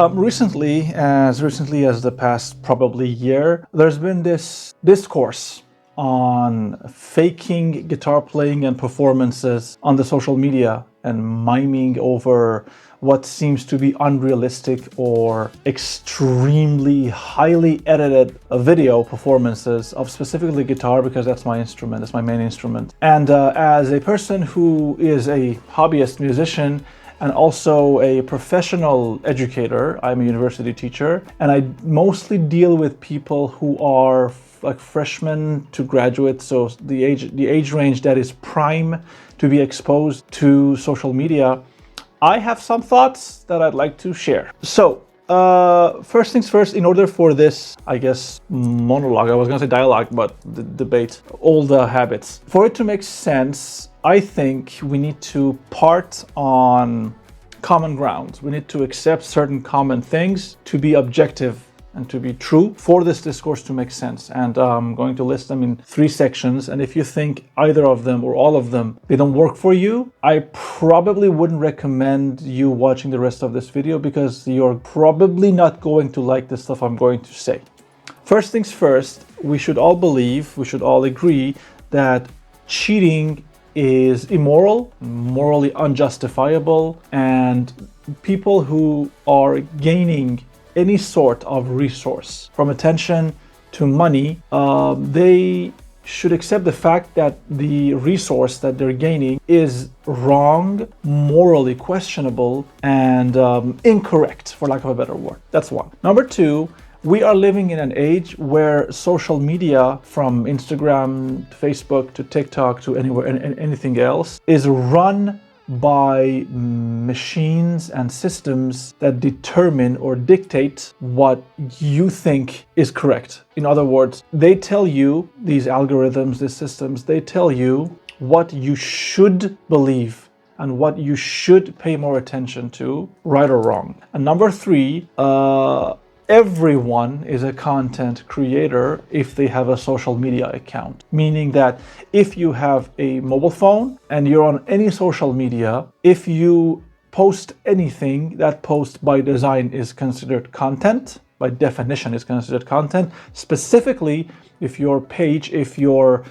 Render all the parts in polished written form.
Recently as the past probably year, there's been this discourse on faking guitar playing and performances on the social media and miming over what seems to be unrealistic or extremely highly edited video performances of specifically guitar, because that's my instrument, that's my main instrument. And as a person who is a hobbyist musician and also a professional educator, I'm a university teacher, and I mostly deal with people who are like freshmen to graduates, so the age range that is prime to be exposed to social media. I have some thoughts that I'd like to share. So first things first, in order for this, I guess, monologue, I was gonna say dialogue, but the debate, all the habits, for it to make sense, I think we need to part on common ground. We need to accept certain common things to be objective and to be true for this discourse to make sense. And I'm going to list them in 3 sections. And if you think either of them or all of them, they don't work for you, I probably wouldn't recommend you watching the rest of this video, because you're probably not going to like the stuff I'm going to say. First things first, we should all agree that cheating is immoral, morally unjustifiable, and people who are gaining any sort of resource, from attention to money, they should accept the fact that the resource that they're gaining is wrong, morally questionable, and incorrect, for lack of a better word. That's one. Number 2, we are living in an age where social media, from Instagram to Facebook to TikTok to anywhere and anything else, is run by machines and systems that determine or dictate what you think is correct. In other words, they tell you, these algorithms, these systems, they tell you what you should believe and what you should pay more attention to, right or wrong. And number 3, everyone is a content creator if they have a social media account. Meaning that if you have a mobile phone and you're on any social media, if you post anything, that post by design is considered content, by definition is considered content. Specifically, if your page, if your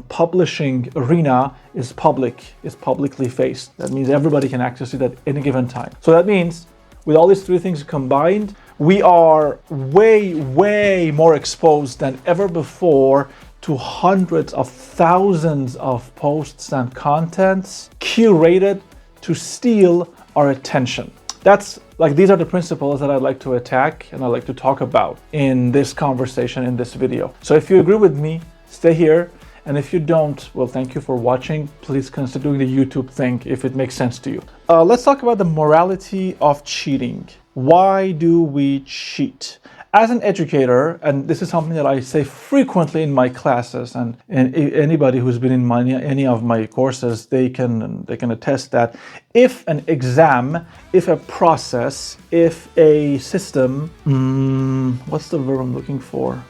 publishing arena is publicly faced. That means everybody can access it at any given time. So that means with all these 3 things combined, we are way more exposed than ever before to hundreds of thousands of posts and contents curated to steal our attention. These are the principles that I'd like to attack and I'd like to talk about in this conversation, in this video. So if you agree with me, stay here. And if you don't, well, thank you for watching. Please consider doing the YouTube thing if it makes sense to you. Let's talk about the morality of cheating. Why do we cheat? As an educator, and this is something that I say frequently in my classes, and anybody who's been in any of my courses, they can attest that if an exam, if a process, if a system, what's the verb I'm looking for?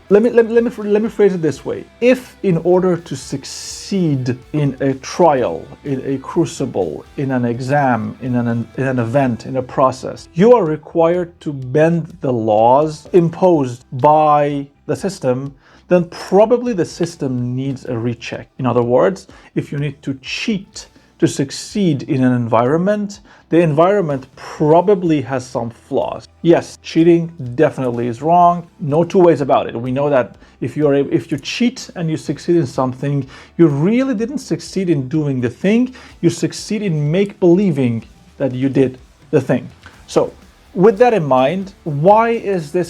Let me phrase it this way. If in order to succeed in a trial, in a crucible, in an exam, in an event, in a process, you are required to bend the laws imposed by the system, then probably the system needs a recheck. In other words, if you need to cheat to succeed in an environment, the environment probably has some flaws. Yes, cheating definitely is wrong. No 2 ways about it. We know that if you cheat and you succeed in something, you really didn't succeed in doing the thing. You succeed in make-believing that you did the thing. So, with that in mind, why is this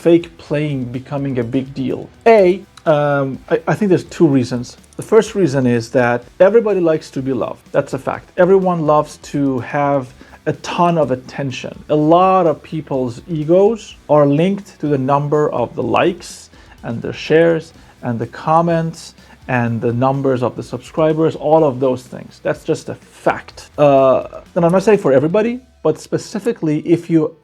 fake playing becoming a big deal? I think there's 2 reasons. The first reason is that everybody likes to be loved. That's a fact. Everyone loves to have a ton of attention. A lot of people's egos are linked to the number of the likes and the shares and the comments and the numbers of the subscribers, all of those things. That's just a fact. And I'm not saying for everybody, but specifically if you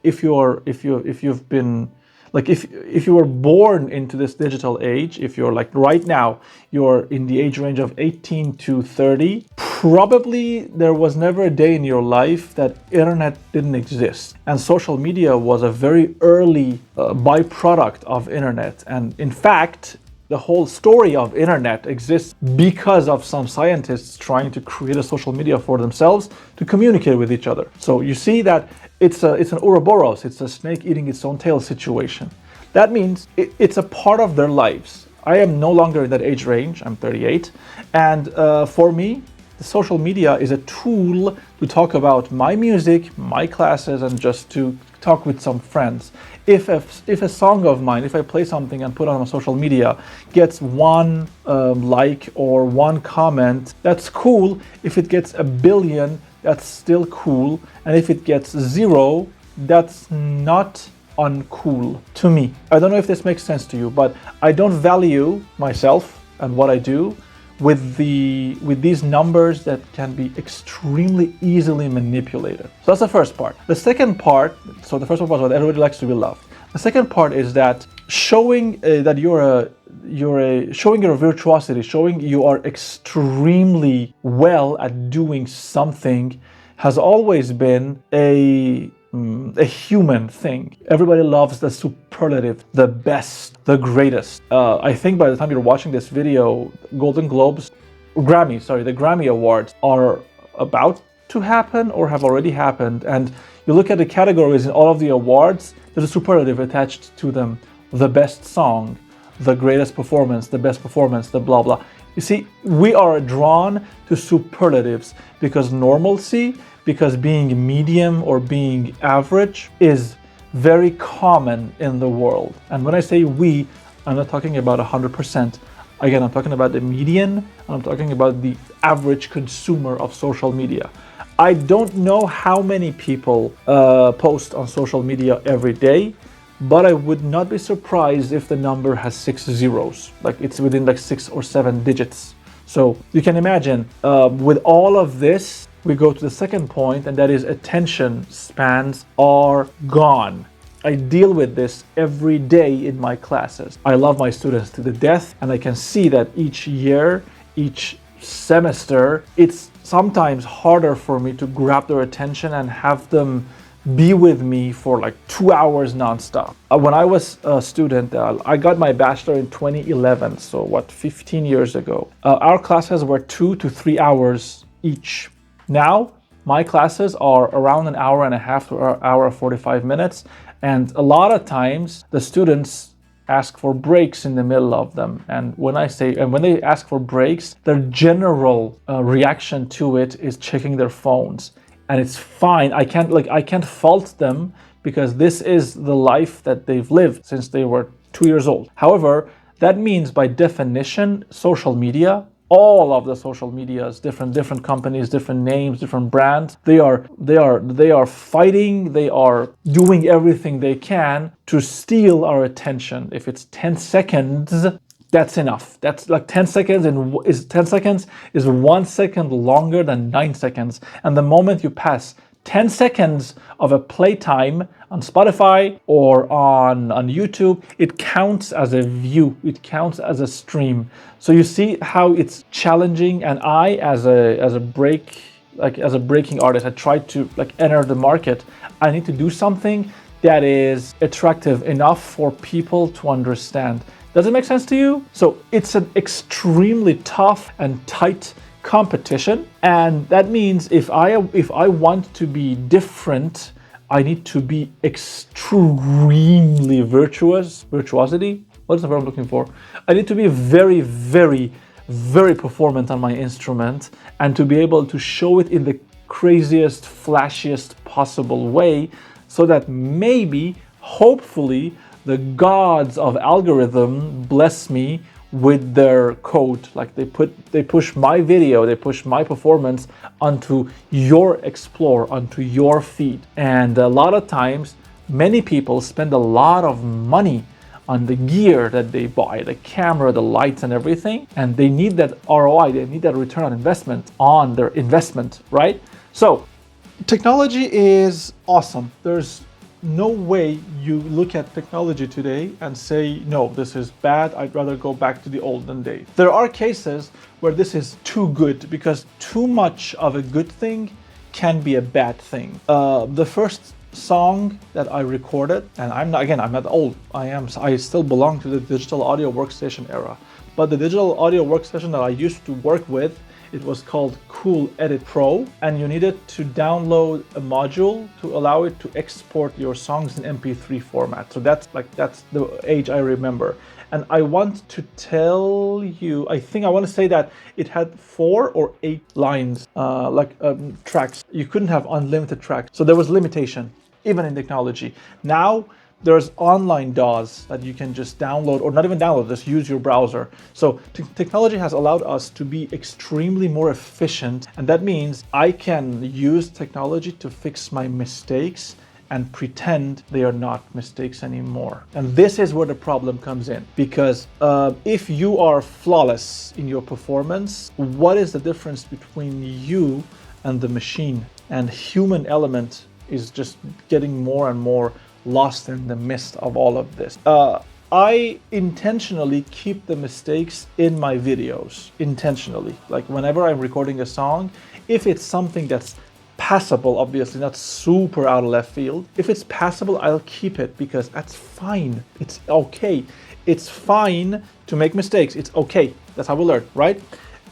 were born into this digital age, if you're like right now, you're in the age range of 18 to 30, Probably there was never a day in your life that internet didn't exist, and social media was a very early byproduct of internet. And in fact, the whole story of internet exists because of some scientists trying to create a social media for themselves to communicate with each other. So you see that it's an Ouroboros, it's a snake eating its own tail situation. That means it's a part of their lives. I am no longer in that age range, I'm 38, and for me, the social media is a tool to talk about my music, my classes, and just to talk with some friends. If a song of mine, if I play something and put it on social media, gets one like or one comment, that's cool. If it gets a billion, that's still cool. And if it gets zero, that's not uncool to me. I don't know if this makes sense to you, but I don't value myself and what I do with these numbers that can be extremely easily manipulated. So that's the first part. The second part, so the first one was what everybody likes to be loved. The second part is that showing that showing your virtuosity, showing you are extremely well at doing something, has always been a human thing. Everybody loves the superlative, the best, the greatest. I think by the time you're watching this video, the Grammy Awards are about to happen or have already happened. And you look at the categories in all of the awards, there's a superlative attached to them. The best song, the greatest performance, the best performance, the blah, blah. You see, we are drawn to superlatives because normalcy, because being medium or being average is very common in the world. And when I say we, I'm not talking about 100%. Again, I'm talking about the median, and I'm talking about the average consumer of social media. I don't know how many people post on social media every day, but I would not be surprised if the number has 6 zeros, like it's within like 6 or 7 digits. So you can imagine with all of this, we go to the second point, and that is attention spans are gone. I deal with this every day in my classes. I love my students to the death, and I can see that each year, each semester, it's sometimes harder for me to grab their attention and have them be with me for like 2 hours nonstop. When I was a student, I got my bachelor in 2011, so 15 years ago. Our classes were 2 to 3 hours each. Now, my classes are around an hour and a half to an hour 45 minutes, and a lot of times the students ask for breaks in the middle of them. And when they ask for breaks, their general reaction to it is checking their phones. And it's fine. I can't fault them because this is the life that they've lived since they were 2 years old. However, that means by definition, social media, all of the social medias, different companies, different names, different brands, they are fighting, they are doing everything they can to steal our attention. If it's 10 seconds, that's enough. That's like 10 seconds is 10 seconds is 1 second longer than 9 seconds. And the moment you pass 10 seconds of a playtime on Spotify or on YouTube, it counts as a view, it counts as a stream. So you see how it's challenging, and I as a breaking artist, I try to enter the market. I need to do something that is attractive enough for people to understand. Does it make sense to you? So it's an extremely tough and tight competition, and that means if I want to be different, I need to be extremely virtuosity. What's the word I'm looking for? I need to be very, very, very performant on my instrument, and to be able to show it in the craziest, flashiest possible way, so that maybe, hopefully, the gods of algorithm bless me with their code. Like they push my video, they push my performance onto your Explore, onto your feed. And a lot of times, many people spend a lot of money on the gear that they buy, the camera, the lights and everything, and they need that ROI, they need that return on their investment, right? So technology is awesome. There's no way you look at technology today and say, no, this is bad, I'd rather go back to the olden days. There are cases where this is too good, because too much of a good thing can be a bad thing. The first song that I recorded, and I'm not old, I still belong to the digital audio workstation era, but the digital audio workstation that I used to work with, it was called Cool Edit Pro, and you needed to download a module to allow it to export your songs in MP3 format. So that's the age I remember. And I want to tell you, I want to say that it had 4 or 8 lines, tracks. You couldn't have unlimited tracks. So there was limitation, even in technology. Now, there's online DAWs that you can just download, or not even download, just use your browser. So technology has allowed us to be extremely more efficient. And that means I can use technology to fix my mistakes and pretend they are not mistakes anymore. And this is where the problem comes in, because if you are flawless in your performance, what is the difference between you and the machine? And human element is just getting more and more lost in the mist of all of this. I intentionally keep the mistakes in my videos, intentionally. Like whenever I'm recording a song, if it's something that's passable, obviously not super out of left field, if it's passable, I'll keep it, because that's fine. It's okay. It's fine to make mistakes. It's okay. That's how we learn, right?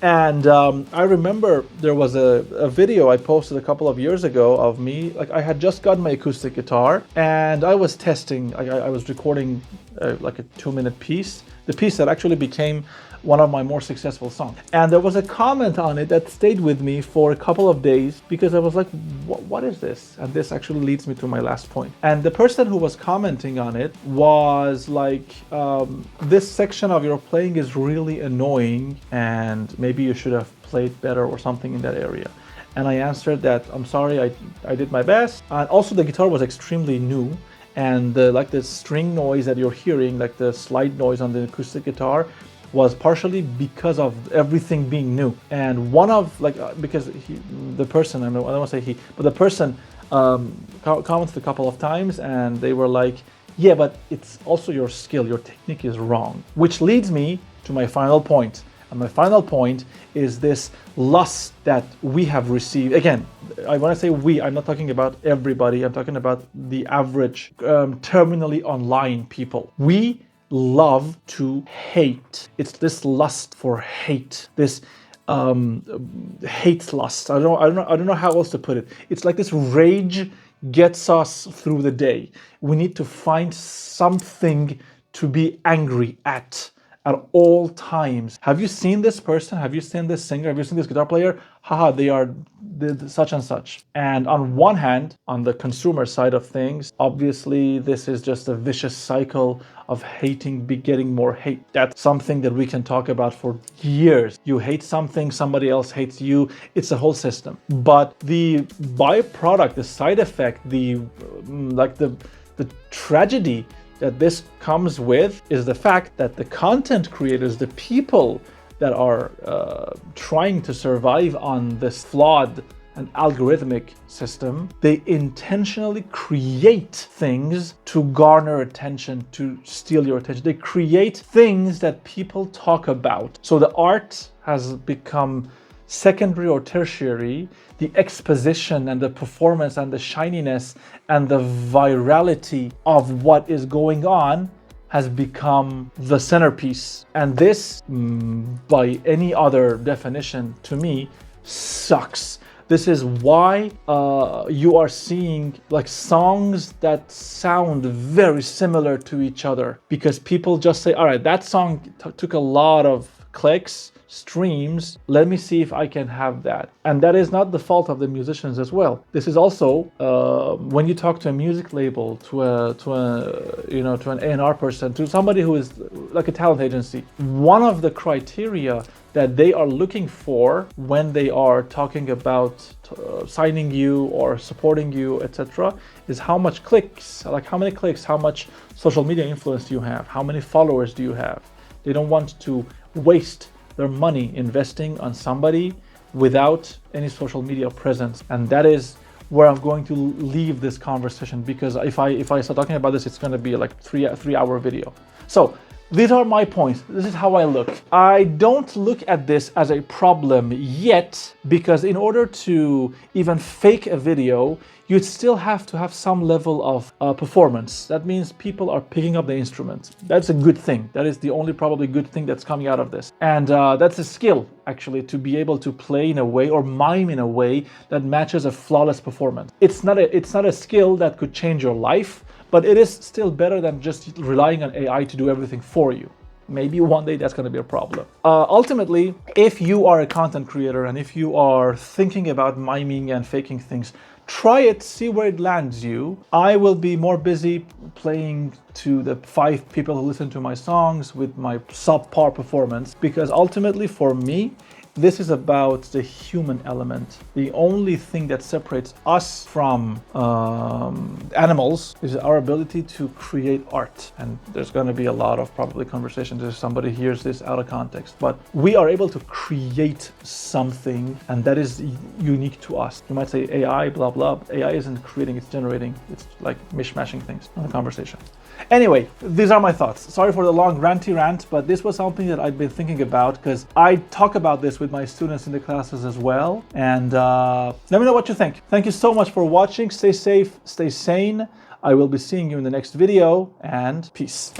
And I remember there was a video I posted a couple of years ago of me, like I had just gotten my acoustic guitar and I was testing, I was recording like a 2-minute piece, the piece that actually became one of my more successful songs. And there was a comment on it that stayed with me for a couple of days, because I was like, what is this? And this actually leads me to my last point. And the person who was commenting on it was like, this section of your playing is really annoying and maybe you should have played better or something in that area. And I answered that, I'm sorry, I did my best. And also the guitar was extremely new, and the string noise that you're hearing, like the slide noise on the acoustic guitar, was partially because of everything being new. And one of, because the person, I don't want to say he, but the person commented a couple of times and they were like, yeah, but it's also your skill, your technique is wrong. Which leads me to my final point. And my final point is this lust that we have received. Again, I want to say we, I'm not talking about everybody, I'm talking about the average terminally online people. We love to hate. It's this lust for hate, this hate lust. I don't know how else to put it. It's like this rage gets us through the day. We need to find something to be angry at all times. Have you seen this person? Have you seen this singer? Have you seen this guitar player? Haha, they are such and such. And on one hand, on the consumer side of things, obviously this is just a vicious cycle of hating begetting more hate. That's something that we can talk about for years. You hate something, somebody else hates you. It's a whole system. But the byproduct, the side effect, the tragedy that this comes with is the fact that the content creators, the people that are trying to survive on this flawed and algorithmic system, they intentionally create things to garner attention, to steal your attention. They create things that people talk about. So the art has become secondary or tertiary. The exposition and the performance and the shininess and the virality of what is going on has become the centerpiece. And this, by any other definition, to me, sucks. This is why you are seeing like songs that sound very similar to each other, because people just say, all right, that song took a lot of clicks, streams, let me see if I can have that. And that is not the fault of the musicians as well. This is also when you talk to a music label, to an A&R person, to somebody who is like a talent agency, one of the criteria that they are looking for when they are talking about signing you or supporting you, etc., is how much clicks, like how many clicks, how much social media influence do you have, how many followers do you have. They don't want to waste their money investing on somebody without any social media presence. And that is where I'm going to leave this conversation, because if I start talking about this, it's going to be like three-hour video. So these are my points. This is how I look. I don't look at this as a problem yet, because in order to even fake a video, you'd still have to have some level of performance. That means people are picking up the instrument. That's a good thing. That is the only probably good thing that's coming out of this. And that's a skill, actually, to be able to play in a way or mime in a way that matches a flawless performance. It's not a skill that could change your life, but it is still better than just relying on AI to do everything for you. Maybe one day that's going to be a problem. Ultimately, if you are a content creator and if you are thinking about miming and faking things, try it, see where it lands you. I will be more busy playing to the 5 people who listen to my songs with my subpar performance, because ultimately for me, this is about the human element. The only thing that separates us from animals is our ability to create art. And there's going to be a lot of probably conversations if somebody hears this out of context. But we are able to create something, and that is unique to us. You might say AI, blah, blah. AI isn't creating, it's generating. It's like mishmashing things in the conversation. Anyway, these are my thoughts. Sorry for the long ranty rant, but this was something that I've been thinking about, because I talk about this with my students in the classes as well. And let me know what you think. Thank you so much for watching. Stay safe, stay sane. I will be seeing you in the next video, and peace.